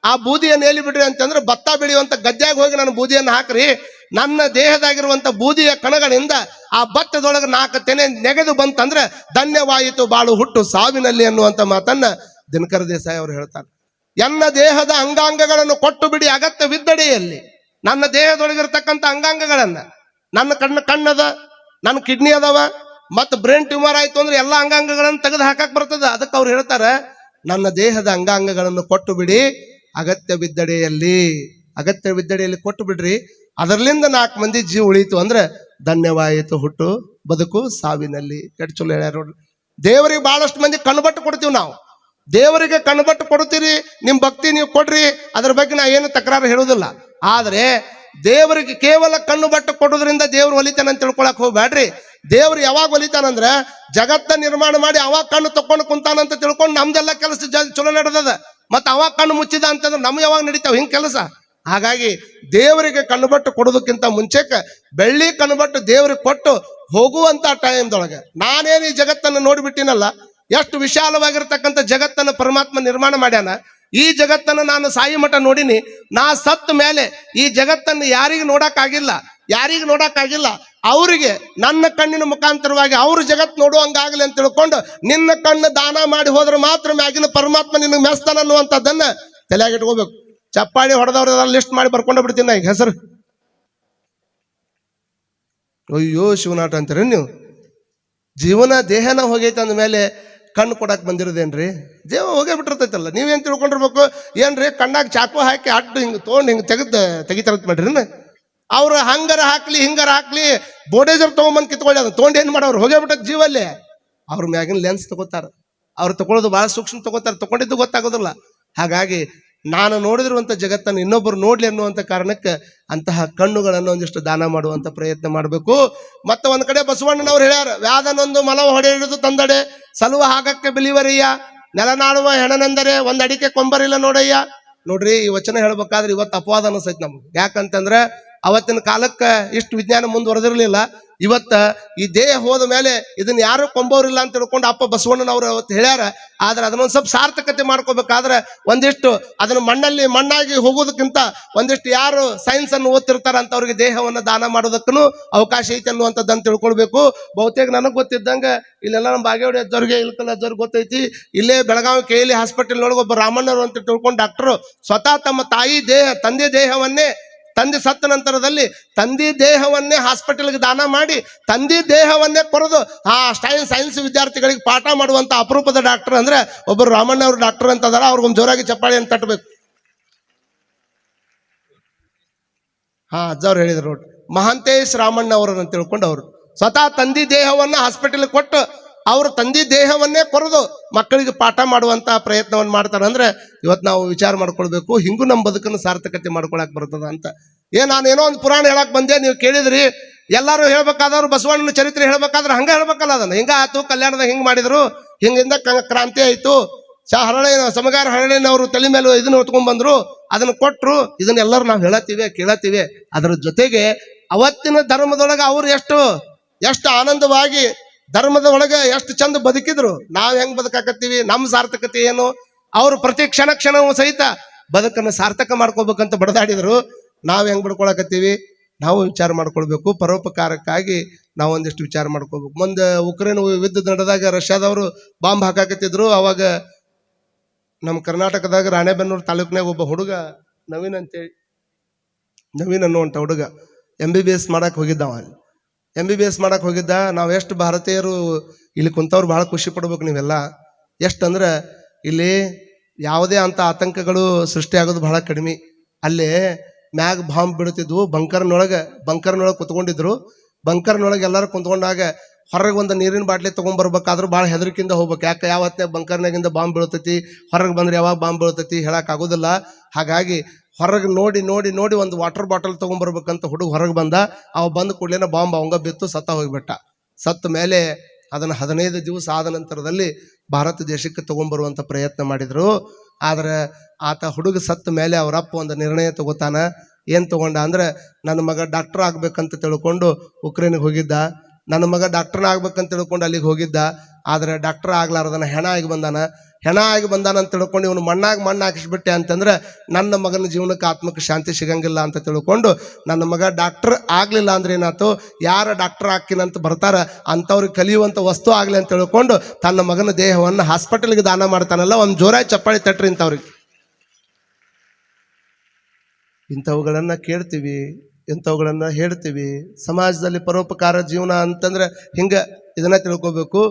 ಆ ಬೂದಿಯನ್ನು ಎಲ್ಲಿ ಬಿಡ್ರಿ ಅಂತಂದ್ರೆ ಭತ್ತ ಬೆಳೆಯುವಂತ ಗದ್ಯಾಗ ಹೋಗಿ ನನ್ನ ಬೂದಿಯನ್ನು ಹಾಕ್ರಿ. ನನ್ನ ದೇಹದಾಗಿರುವಂತ ಬೂದಿಯ ಕಣಗಳಿಂದ ಆ ಭತ್ತದೊಳಗೆ 4 ತೆನೆ ನೆಗೆದು ಬಂತಂದ್ರೆ ಧನ್ಯವಾಯಿತು ಬಾಳು ಹುಟ್ಟು ಸಾವಿನಲ್ಲಿ ಅನ್ನುವಂತ ಮಾತನ್ನ ದಿನಕರ ದೇಸಾಯಿ ಅವರು ಹೇಳ್ತಾರೆ. ಎನ್ನ ದೇಹದ ಅಂಗಾಂಗಗಳನ್ನು ಕೊಟ್ಟು ಬಿಡಿ ಅಗತ್ಯವಿದ್ದಡೆಯಲ್ಲಿ. ನನ್ನ ದೇಹದೊಳಗಿರ್ತಕ್ಕಂಥ ಅಂಗಾಂಗಗಳನ್ನ, ನನ್ನ ಕಣ್ಣದ, ನನ್ನ ಕಿಡ್ನಿ ಅದಾವ, ಮತ್ತು ಬ್ರೈನ್ ಟ್ಯೂಮರ್ ಆಯ್ತು ಅಂದ್ರೆ ಎಲ್ಲ ಅಂಗಾಂಗಗಳನ್ನು ತೆಗೆದು ಹಾಕಕ್ ಬರ್ತದ. ಅದಕ್ಕೆ ಅವ್ರು ಹೇಳ್ತಾರೆ, ನನ್ನ ದೇಹದ ಅಂಗಾಂಗಗಳನ್ನು ಕೊಟ್ಟು ಬಿಡಿ ಅಗತ್ಯವಿದ್ದಡೆಯಲ್ಲಿ ಕೊಟ್ಟು ಬಿಡ್ರಿ. ಅದರಲ್ಲಿಂದ 4 ಮಂದಿ ಜೀವ ಉಳಿಯಿತು ಅಂದ್ರೆ ಧನ್ಯವಾಯಿತು ಹುಟ್ಟು ಬದುಕು ಸಾವಿನಲ್ಲಿ. ಎಷ್ಟು ಚಲೋ ಹೇಳ್ಯಾರ ನೋಡ್ರಿ. ದೇವರಿಗೆ ಬಹಳಷ್ಟು ಮಂದಿ ಕಣ್ಬಟ್ಟು ಕೊಡ್ತೀವಿ ನಾವು. ದೇವರಿಗೆ ಕಣ್ಬಟ್ಟು ಕೊಡ್ತೀರಿ, ನಿಮ್ ಭಕ್ತಿ ನೀವು ಕೊಡ್ರಿ, ಅದ್ರ ಬಗ್ಗೆ ನಾ ಏನು ತಕರಾರು ಹೇಳುವುದಿಲ್ಲ. ಆದ್ರೆ ದೇವರಿಗೆ ಕೇವಲ ಕಣ್ಣು ಬಟ್ಟು ಕೊಡೋದ್ರಿಂದ ದೇವ್ರು ಒಲಿತಾನ ಅಂತ ತಿಳ್ಕೊಳಕ್ ಹೋಗ್ಬೇಡ್ರಿ. ದೇವ್ರು ಯಾವಾಗ ಒಲಿತಾನಂದ್ರ ಜಗತ್ತ ನಿರ್ಮಾಣ ಮಾಡಿ ಅವಾಗ ಕಣ್ಣು ತಕೊಂಡು ಕುಂತಾನಂತ ತಿಳ್ಕೊಂಡು ನಮ್ದೆಲ್ಲ ಕೆಲಸ ಚಲೋ ನಡೆದದ. ಮತ್ತ ಅವಾಗ ಕಣ್ಣು ಮುಚ್ಚಿದ ಅಂತಂದ್ರೆ ನಮ್ ಯಾವಾಗ ನಡೀತಾವ ಹಿಂಗ್ ಕೆಲಸ? ಹಾಗಾಗಿ ದೇವರಿಗೆ ಕಣ್ಣುಬಟ್ಟು ಕೊಡೋದಕ್ಕಿಂತ ಮುಂಚೆಕ ಬೆಳ್ಳಿ ಕಣ್ಣುಬಟ್ಟು ದೇವರಿಗೆ ಕೊಟ್ಟು ಹೋಗುವಂತ ಟೈಮ್ದೊಳಗೆ ನಾನೇನು ಈ ಜಗತ್ತನ್ನು ನೋಡ್ಬಿಟ್ಟಿನಲ್ಲ, ಎಷ್ಟು ವಿಶಾಲವಾಗಿರ್ತಕ್ಕಂಥ ಜಗತ್ತನ್ನು ಪರಮಾತ್ಮ ನಿರ್ಮಾಣ ಮಾಡ್ಯಾನ. ಈ ಜಗತ್ತನ್ನು ನಾನು ಸಾಯಿ ಮಠ ನೋಡಿನಿ. ನಾ ಸತ್ತ ಮೇಲೆ ಈ ಜಗತ್ತನ್ನು ಯಾರಿಗೆ ನೋಡಕ್ಕಾಗಿಲ್ಲ, ಅವರಿಗೆ ನನ್ನ ಕಣ್ಣಿನ ಮುಖಾಂತರವಾಗಿ ಅವ್ರ ಜಗತ್ ನೋಡುವಂಗಾಗಲಿ ಅಂತ ತಿಳ್ಕೊಂಡು ನಿನ್ನ ಕಣ್ಣು ದಾನ ಮಾಡಿ ಹೋದ್ರೆ ಮಾತ್ರ ಮ್ಯಾಗಿನ ಪರಮಾತ್ಮ ನಿನಗೆ ಮೆಸ್ತಾನ ಅನ್ನುವಂಥದ್ದನ್ನ ತಲೆಯಾಗಿಟ್ಕೋಬೇಕು. ಚಪ್ಪಾಳಿ ಹೊಡೆದವ್ರ ಲಿಸ್ಟ್ ಮಾಡಿ ಬರ್ಕೊಂಡು ಬಿಡ್ತೀನಿ ಈಗ ಹೆಸರು. ಅಯ್ಯೋ ಶಿವನಾಟ ಅಂತೀರಿ ನೀವು. ಜೀವನ ದೇಹನ ಹೋಗೈತೆ ಅಂದ ಮೇಲೆ ಕಣ್ಣು ಕೊಡಕ್ ಬಂದಿರೋದೇನ್ರಿ? ಜೀವ ಹೋಗೇ ಬಿಟ್ಟಿರ್ತೈತಲ್ಲ. ನೀವೇನ್ ತಿಳ್ಕೊಂಡಿರ್ಬೇಕು? ಏನ್ರಿ ಕಣ್ಣಾಗ ಚಾಕು ಹಾಕಿ ಅಡ್ಡು ಹಿಂಗೆ ತೊಗೊಂಡು ಹಿಂಗೆ ತೆಗಿತಾರಂತ ಮಾಡ್ರಿ. ಅವ್ರು ಹಂಗಾರ ಹಾಕ್ಲಿ ಹಿಂಗಾರ ಹಾಕ್ಲಿ ಬೋಡೇಜರ್ ತಗೊಂಬಂದ್ ಕಿತ್ಕೊಳ್ಳಿ, ಅದನ್ನ ತೊಗೊಂಡು ಏನ್ ಮಾಡೋರು? ಹೋಗೇ ಬಿಟ್ಟದ ಜೀವಲ್ಲಿ. ಅವ್ರ ಮ್ಯಾಗಿನ ಲೆನ್ಸ್ ತಗೋತಾರ, ಅವ್ರು ತಗೊಳ್ಳೋದು ಬಹಳ ಸೂಕ್ಷ್ಮ ತಗೋತಾರ, ತಗೊಂಡಿದ್ದು ಗೊತ್ತಾಗೋದಿಲ್ಲ. ಹಾಗಾಗಿ ನಾನು ನೋಡಿದಿರುವಂತ ಜಗತ್ತನ್ನು ಇನ್ನೊಬ್ಬರು ನೋಡ್ಲಿ ಅನ್ನುವಂಥ ಕಾರಣಕ್ಕೆ ಅಂತಹ ಕಣ್ಣುಗಳನ್ನು ಒಂದಿಷ್ಟು ದಾನ ಮಾಡುವಂತ ಪ್ರಯತ್ನ ಮಾಡಬೇಕು. ಮತ್ತೆ ಒಂದ್ ಕಡೆ ಬಸವಣ್ಣನವ್ರು ಹೇಳ್ಯಾರ, ವ್ಯಾಧನೊಂದು ಮಲವ ಹೊಡೆ ಹಿಡಿದು ತಂದಡೆ ಸಲುವ ಹಾಗಕ್ಕೆ ಬಿಲಿವರಯ್ಯ, ನೆಲನಾಡುವ ಹೆಣನೆಂದರೆ ಒಂದ್ ಅಡಿಕೆ ಕೊಂಬರಿಲ್ಲ ನೋಡಯ್ಯ. ನೋಡ್ರಿ, ಈ ವಚನ ಹೇಳ್ಬೇಕಾದ್ರೆ ಇವತ್ತು ಅಪವಾದ ಅನಿಸೈತಿ ನಮ್ಗೆ. ಯಾಕಂತಂದ್ರೆ ಅವತ್ತಿನ ಕಾಲಕ್ಕೆ ಇಷ್ಟು ವಿಜ್ಞಾನ ಮುಂದುವರೆದಿರ್ಲಿಲ್ಲ. ಇವತ್ತ ಈ ದೇಹ ಹೋದ ಮೇಲೆ ಇದನ್ನ ಯಾರು ಕೊಂಬೋರಿಲ್ಲ ಅಂತ ತಿಳ್ಕೊಂಡು ಅಪ್ಪ ಬಸವಣ್ಣನವ್ರು ಅವತ್ತು ಹೇಳ್ಯಾರ. ಆದ್ರೆ ಅದನ್ನೊಂದು ಸ್ವಲ್ಪ ಸಾರ್ಥಕತೆ ಮಾಡ್ಕೋಬೇಕಾದ್ರೆ ಒಂದಿಷ್ಟು ಅದನ್ನ ಮಣ್ಣಾಗಿ ಹೋಗೋದಕ್ಕಿಂತ ಒಂದಿಷ್ಟು ಯಾರು ಸೈನ್ಸ್ ಅನ್ನು ಓದ್ತಿರ್ತಾರ ಅಂತ ಅವ್ರಿಗೆ ದೇಹವನ್ನು ದಾನ ಮಾಡೋದಕ್ಕೂ ಅವಕಾಶ ಐತೆ ಅನ್ನುವಂಥದ್ದನ್ನು ತಿಳ್ಕೊಳ್ಬೇಕು. ಬಹುತೇಕ ನನಗೆ ಗೊತ್ತಿದ್ದಂಗೆ ಇಲ್ಲೆಲ್ಲ ನಮ್ಮ ಬಾಗೇವಾಡಿ ಅಜ್ಜವ್ರಿಗೆ ಇಲ್ಕಲ್ಲ ಅಜ್ಜವ್ರಿಗೆ ಗೊತ್ತೈತಿ. ಇಲ್ಲೇ ಬೆಳಗಾವಿ KL ಹಾಸ್ಪಿಟಲ್ ಒಳಗೆ ಒಬ್ಬ ರಾಮಣ್ಣವರು ಅಂತ ತಿಳ್ಕೊಂಡು ಡಾಕ್ಟರು ಸ್ವತಃ ತಮ್ಮ ತಂದೆ ದೇಹವನ್ನೇ ತಂದೆ ಸತ್ತ ನಂತರದಲ್ಲಿ ತಂದೆ ದೇಹವನ್ನೇ ಹಾಸ್ಪಿಟಲ್ಗೆ ದಾನ ಮಾಡಿ ತಂದೆ ದೇಹವನ್ನೇ ಕೊರೆದು ಸೈನ್ಸ್ ವಿದ್ಯಾರ್ಥಿಗಳಿಗೆ ಪಾಠ ಮಾಡುವಂತ ಅಪರೂಪದ ಡಾಕ್ಟರ್ ಅಂದ್ರೆ ಒಬ್ಬರು ರಾಮಣ್ಣವ್ರ ಡಾಕ್ಟರ್ ಅಂತ ಅದಾರ. ಅವ್ರಿಗೊಂದು ಜೋರಾಗಿ ಚಪ್ಪಾಳಿ ಅಂತ ತಟ್ಟಬೇಕು. ಅಜ್ಜವ್ರು ಹೇಳಿದ್ರು ನೋಡ್ರಿ, ಮಹಾಂತೇಶ್ ರಾಮಣ್ಣ ಅವರು ಅಂತ ತಿಳ್ಕೊಂಡು ಅವರು ಸ್ವತಃ ತಂದೆ ದೇಹವನ್ನ ಹಾಸ್ಪಿಟಲ್ ಕೊಟ್ಟು ಅವ್ರ ತಂದೆ ದೇಹವನ್ನೇ ಕೊರೆದು ಮಕ್ಕಳಿಗೆ ಪಾಠ ಮಾಡುವಂತ ಪ್ರಯತ್ನವನ್ನು ಮಾಡ್ತಾರೆ. ಅಂದ್ರೆ ಇವತ್ತು ನಾವು ವಿಚಾರ ಮಾಡ್ಕೊಳ್ಬೇಕು, ಹಿಂಗೂ ನಮ್ಮ ಬದುಕನ್ನು ಸಾರ್ಥಕತೆ ಮಾಡ್ಕೊಳಕ್ ಬರ್ತದ ಅಂತ. ನಾನೇನೋ ಒಂದು ಪುರಾಣ ಹೇಳಕ್ ಬಂದೆ, ನೀವು ಕೇಳಿದ್ರಿ. ಎಲ್ಲಾರು ಹೇಳ್ಬೇಕಾದವ್ರು ಬಸವಣ್ಣನ ಚರಿತ್ರೆ ಹೇಳ್ಬೇಕಾದ್ರೆ ಹಂಗ ಹೇಳ್ಬೇಕಲ್ಲ. ಅದನ್ನ ಹಿಂಗ ಆಯ್ತು, ಕಲ್ಯಾಣದಾಗ ಹಿಂಗ್ ಮಾಡಿದ್ರು, ಹಿಂಗಿಂದ ಕ್ರಾಂತಿ ಆಯ್ತು, ಸಮಗಾರ ಹರಳೆನವರು ತಲೆ ಮೇಲೆ ಇದನ್ನ ಹೊತ್ಕೊಂಡ್ ಬಂದ್ರು, ಅದನ್ನ ಕೊಟ್ರು. ಇದನ್ನೆಲ್ಲರೂ ನಾವು ಕೇಳತ್ತೀವಿ. ಅದರ ಜೊತೆಗೆ ಅವತ್ತಿನ ಧರ್ಮದೊಳಗೆ ಅವ್ರು ಎಷ್ಟು ಆನಂದವಾಗಿ ಧರ್ಮದ ಒಳಗೆ ಎಷ್ಟು ಚಂದ ಬದುಕಿದ್ರು, ನಾವ್ ಹೆಂಗ್ ಬದುಕಾಕತ್ತೀವಿ, ನಮ್ಮ ಸಾರ್ಥಕತೆ ಏನು? ಅವ್ರು ಪ್ರತಿ ಕ್ಷಣವೂ ಸಹಿತ ಬದುಕನ್ನು ಸಾರ್ಥಕ ಮಾಡ್ಕೋಬೇಕಂತ ಬಡದಾಡಿದ್ರು. ನಾವ್ ಹೆಂಗ್ ಬಡ್ಕೊಳಕತ್ತೀವಿ? ನಾವು ವಿಚಾರ ಮಾಡ್ಕೊಳ್ಬೇಕು. ಪರೋಪಕಾರಕ್ಕಾಗಿ ನಾವು ಒಂದಿಷ್ಟು ವಿಚಾರ ಮಾಡ್ಕೋಬೇಕು. ಮುಂದೆ ಉಕ್ರೇನ್ ಯುದ್ಧ ನಡೆದಾಗ ರಷ್ಯಾದವರು ಬಾಂಬ್ ಹಾಕಾಕತ್ತಿದ್ರು. ಅವಾಗ ನಮ್ಮ ಕರ್ನಾಟಕದಾಗ ರಾಣೆಬೆನ್ನೂರು ತಾಲೂಕಿನಾಗ ಒಬ್ಬ ಹುಡುಗ ನವೀನ್ ಅಂತೇಳಿ, ನವೀನ್ ಅನ್ನುವಂಥ ಹುಡುಗ MBBS ಮಾಡಕ್ಕೆ ಹೋಗಿದ್ದವ. ಅಲ್ಲಿ MBBS ಮಾಡಕ್ಕೆ ಹೋಗಿದ್ದ. ನಾವು ಎಷ್ಟು ಭಾರತೀಯರು ಇಲ್ಲಿ ಕುಂತವ್ರು ಭಾಳ ಖುಷಿ ಪಡ್ಬೇಕು ನೀವೆಲ್ಲ. ಎಷ್ಟಂದ್ರೆ ಇಲ್ಲಿ ಯಾವುದೇ ಅಂತ ಆತಂಕಗಳು ಸೃಷ್ಟಿಯಾಗೋದು ಬಹಳ ಕಡಿಮೆ. ಅಲ್ಲೇ ಮ್ಯಾಗ್ ಬಾಂಬ್ ಬಿಡುತ್ತಿದ್ವು. ಬಂಕರ್ನೊಳಗೆ ಕುತ್ಕೊಂಡಿದ್ರು. ಬಂಕರ್ನೊಳಗೆ ಎಲ್ಲರೂ ಕುಂತ್ಕೊಂಡಾಗ ಹೊರಗೆ ಒಂದು ನೀರಿನ ಬಾಟ್ಲಿ ತೊಗೊಂಡ್ಬರ್ಬೇಕಾದ್ರೂ ಭಾಳ ಹೆದರಿಕೆಯಿಂದ ಹೋಗ್ಬೇಕು. ಯಾಕೆ ಯಾವ ಹೊತ್ತಿನಾಗ ಬಂಕರ್ನಾಗಿಂದ ಬಾಂಬ್ ಬೀಳ್ತೈತಿ, ಹೊರಗೆ ಬಂದ್ರೆ ಯಾವಾಗ ಬಾಂಬ್ ಬೀಳ್ತೈತಿ ಹೇಳೋಕ್ಕಾಗೋದಿಲ್ಲ. ಹಾಗಾಗಿ ಹೊರಗೆ ನೋಡಿ ಒಂದು ವಾಟರ್ ಬಾಟಲ್ ತೊಗೊಂಡ್ಬರ್ಬೇಕಂತ ಹುಡುಗ ಹೊರಗೆ ಬಂದ. ಅವ ಬಂದ ಕೂಡಲೇನ ಬಾಂಬ್ ಅವಂಗ ಬಿತ್ತು, ಸತ್ತ ಹೋಗಿಬಿಟ್ಟ. ಸತ್ತ ಮೇಲೆ ಅದನ್ನು 15 ದಿವಸ ಆದ ನಂತರದಲ್ಲಿ ಭಾರತ ದೇಶಕ್ಕೆ ತೊಗೊಂಡ್ಬರುವಂಥ ಪ್ರಯತ್ನ ಮಾಡಿದರು. ಆದರೆ ಆತ ಹುಡುಗ ಸತ್ತ ಮೇಲೆ ಅವರಪ್ಪ ಒಂದು ನಿರ್ಣಯ ತಗೋತಾನ. ಏನು ತಗೊಂಡ ಅಂದ್ರೆ, ನನ್ನ ಮಗ ಡಾಕ್ಟರ್ ಆಗ್ಬೇಕಂತ ತಿಳ್ಕೊಂಡು ಉಕ್ರೇನಿಗೆ ಹೋಗಿದ್ದ. ನನ್ನ ಮಗ ಡಾಕ್ಟರ್ನ ಆಗ್ಬೇಕಂತ ತಿಳ್ಕೊಂಡು ಅಲ್ಲಿಗೆ ಹೋಗಿದ್ದ. ಆದರೆ ಡಾಕ್ಟರ್ ಆಗ್ಲಾರ್ದನ ಹೆಣ ಆಗಿ ಬಂದಾನ ಅಂತ ತಿಳ್ಕೊಂಡು ಇವನು ಮಣ್ಣು ಹಾಕಿಸ್ಬಿಟ್ಟೆ ಅಂತಂದ್ರೆ ನನ್ನ ಮಗನ ಜೀವನಕ್ಕೆ ಆತ್ಮಕ್ಕೆ ಶಾಂತಿ ಸಿಗಂಗಿಲ್ಲ ಅಂತ ತಿಳ್ಕೊಂಡು ನನ್ನ ಮಗ ಡಾಕ್ಟರ್ ಆಗ್ಲಿಲ್ಲ ಅಂದ್ರೆ ಏನಾಯ್ತು, ಯಾರ ಡಾಕ್ಟರ್ ಹಾಕಿನಂತ ಬರ್ತಾರ ಅಂಥವ್ರಿಗೆ ಕಲಿಯುವಂಥ ವಸ್ತು ಆಗಲಿ ಅಂತ ತಿಳ್ಕೊಂಡು ತನ್ನ ಮಗನ ದೇಹವನ್ನು ಹಾಸ್ಪಿಟಲ್ಗೆ ದಾನ ಮಾಡ್ತಾನಲ್ಲ. ಒಂದು ಜೋರಾಗಿ ಚಪ್ಪಾಳಿ ತಟ್ರಿ ಇಂಥವ್ರಿಗೆ. ಇಂಥವುಗಳನ್ನು ಕೇಳ್ತೀವಿ, ಇಂಥವುಗಳನ್ನು ಹೇಳ್ತೀವಿ. ಸಮಾಜದಲ್ಲಿ ಪರೋಪಕಾರ ಜೀವನ ಅಂತಂದ್ರೆ ಹಿಂಗೆ ಇದನ್ನ ತಿಳ್ಕೊಬೇಕು.